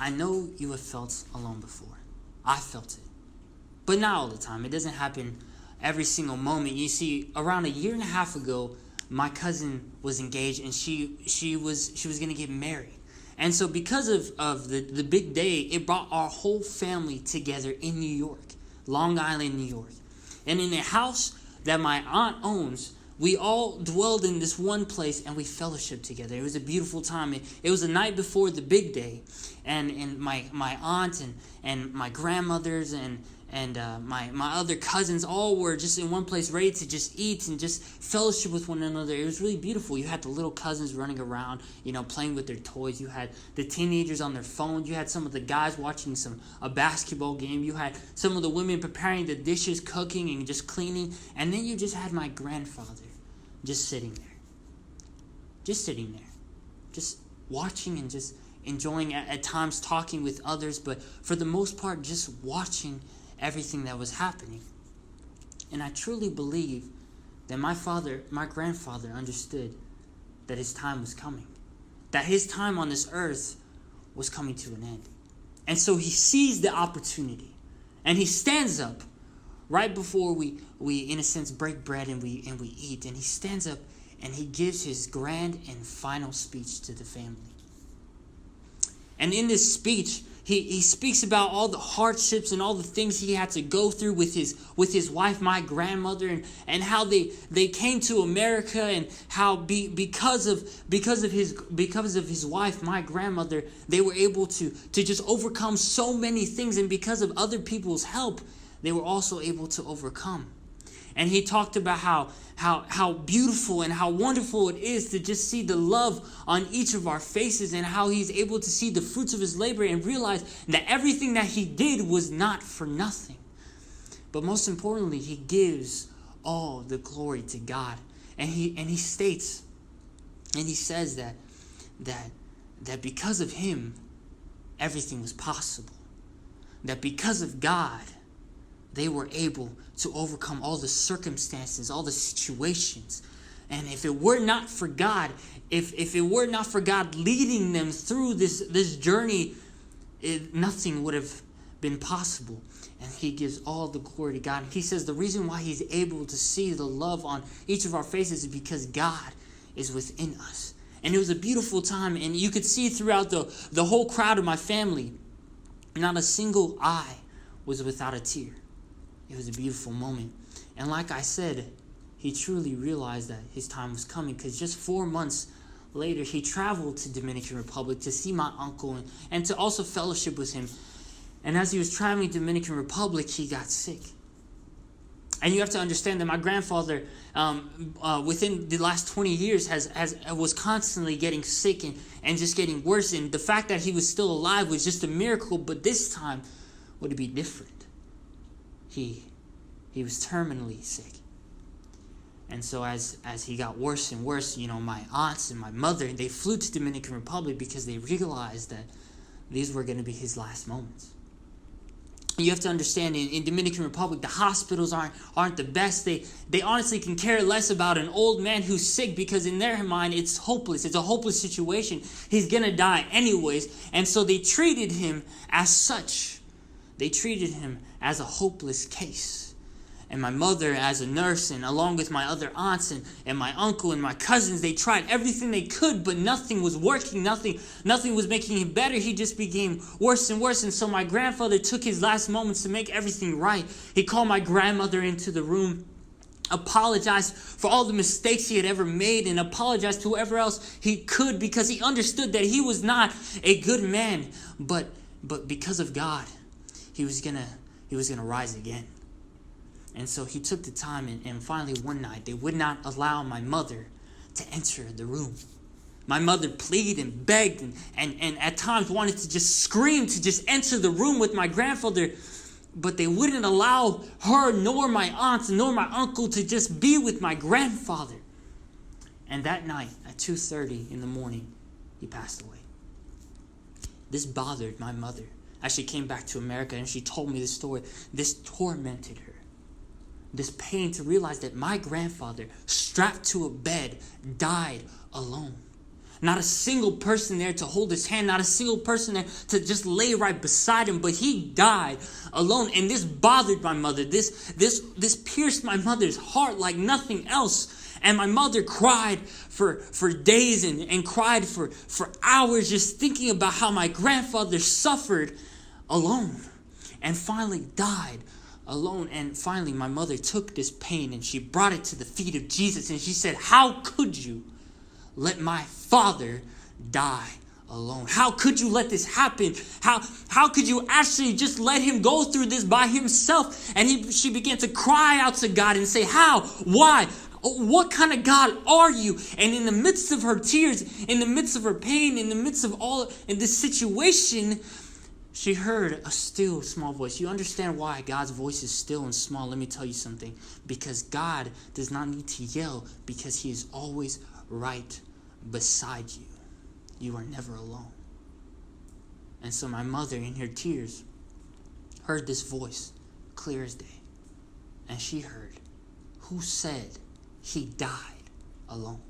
I know you have felt alone before. I felt it. But not all the time. It doesn't happen every single moment. You see, around a year and a half ago, my cousin was engaged and she was going to get married. And so because of the big day, it brought our whole family together in New York, Long Island, New York. And in a house that my aunt owns, we all dwelled in this one place and we fellowshiped together. It was a beautiful time. It was the night before the big day. And my aunt and my grandmothers and my other cousins all were just in one place ready to just eat and just fellowship with one another. It was really beautiful. You had the little cousins running around, playing with their toys. You had the teenagers on their phones. You had some of the guys watching a basketball game. You had some of the women preparing the dishes, cooking and just cleaning. And then you just had my grandfather just sitting there. Just watching and just enjoying, at times talking with others, but for the most part just watching everything that was happening. And I truly believe that my grandfather understood that his time was coming, that his time on this earth was coming to an end. And so he sees the opportunity and he stands up right before we in a sense break bread and we eat, and he stands up and he gives his grand and final speech to the family. And in this speech, he speaks about all the hardships and all the things he had to go through with his wife, my grandmother, and how they came to America, and how because of his wife, my grandmother, they were able to just overcome so many things, and because of other people's help, they were also able to overcome. And he talked about how beautiful and how wonderful it is to just see the love on each of our faces, and how he's able to see the fruits of his labor and realize that everything that he did was not for nothing. But most importantly, he gives all the glory to God. And he states, and he says that because of him, everything was possible. That because of God, they were able to overcome all the circumstances, all the situations. And if it were not for God, if it were not for God leading them through this journey, nothing would have been possible. And he gives all the glory to God. And he says the reason why he's able to see the love on each of our faces is because God is within us. And it was a beautiful time. And you could see throughout the whole crowd of my family, not a single eye was without a tear. It was a beautiful moment. And like I said, he truly realized that his time was coming, because just 4 months later, he traveled to Dominican Republic to see my uncle and to also fellowship with him. And as he was traveling to Dominican Republic, he got sick. And you have to understand that my grandfather, within the last 20 years, was constantly getting sick and just getting worse. And the fact that he was still alive was just a miracle. But this time would be different. He was terminally sick. And so as he got worse and worse, my aunts and my mother, they flew to Dominican Republic because they realized that these were going to be his last moments. You have to understand, in Dominican Republic, the hospitals aren't the best. They honestly can care less about an old man who's sick, because in their mind, it's hopeless. It's a hopeless situation. He's going to die anyways. And so they treated him as such. They treated him as a hopeless case. And my mother, as a nurse, and along with my other aunts and my uncle and my cousins, they tried everything they could, but nothing was working. Nothing was making him better. He just became worse and worse. And so my grandfather took his last moments to make everything right. He called my grandmother into the room, apologized for all the mistakes he had ever made, and apologized to whoever else he could, because he understood that he was not a good man, but because of God, he was gonna rise again. And so he took the time, and finally one night, they would not allow my mother to enter the room. My mother pleaded and begged and at times wanted to just scream to just enter the room with my grandfather, but they wouldn't allow her, nor my aunts, nor my uncle to just be with my grandfather. And that night at 2:30 in the morning, he passed away. This bothered my mother. As she came back to America and she told me this story, this tormented her. This pain to realize that my grandfather, strapped to a bed, died alone. Not a single person there to hold his hand. Not a single person there to just lay right beside him. But he died alone. And this bothered my mother. This pierced my mother's heart like nothing else. And my mother cried for days and cried for hours just thinking about how my grandfather suffered alone and finally died alone. And finally my mother took this pain and she brought it to the feet of Jesus. And she said, how could you let my father die alone? How could you let this happen? How could you actually just let him go through this by himself? And she began to cry out to God and say, how? Why? What kind of God are you? And in the midst of her tears, in the midst of her pain, in the midst of all in this situation, she heard a still small voice. You understand why God's voice is still and small? Let me tell you something. Because God does not need to yell, because he is always right beside you. You are never alone. And so my mother, in her tears, heard this voice clear as day. And she heard, who said he died alone?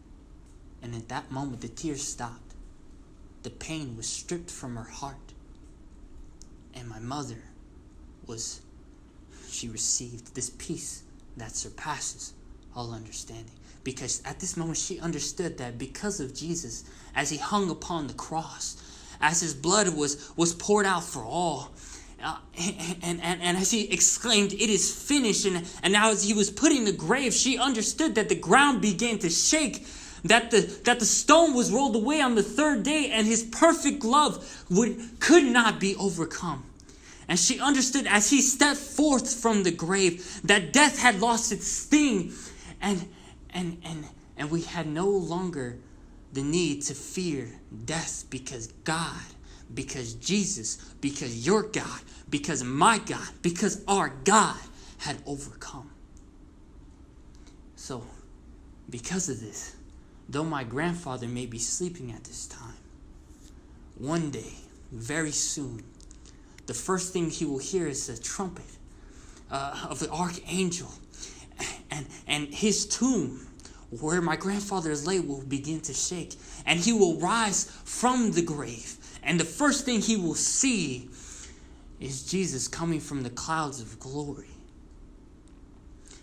And at that moment, the tears stopped. The pain was stripped from her heart. And my mother she received this peace that surpasses all understanding. Because at this moment, she understood that because of Jesus, as he hung upon the cross, as his blood was poured out for all, and as he exclaimed, it is finished, and now as he was put in the grave, she understood that the ground began to shake, that the stone was rolled away on the third day, and his perfect love could not be overcome. And she understood as he stepped forth from the grave that death had lost its sting, and we had no longer the need to fear death, because God, because Jesus, because your God, because my God, because our God had overcome. So, because of this, though my grandfather may be sleeping at this time, one day, very soon, the first thing he will hear is the trumpet of the archangel, and his tomb, where my grandfather is laid, will begin to shake, and he will rise from the grave. And the first thing he will see is Jesus coming from the clouds of glory.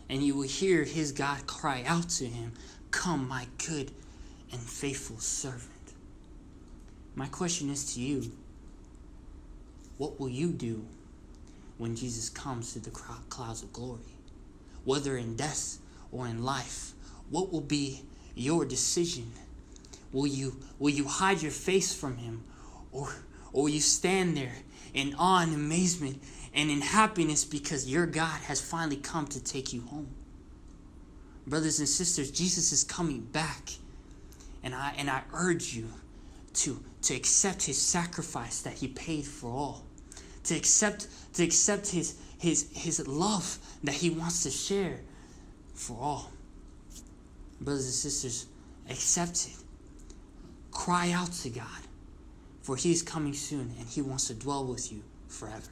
And you will hear his God cry out to him, come, my good and faithful servant. My question is to you, what will you do when Jesus comes to the clouds of glory? Whether in death or in life, what will be your decision? Will you hide your face from him? Or will you stand there in awe and amazement and in happiness because your God has finally come to take you home? Brothers and sisters, Jesus is coming back. And I urge you to accept his sacrifice that he paid for all. To accept his love that he wants to share for all. Brothers and sisters, accept it. Cry out to God, for he is coming soon and he wants to dwell with you forever.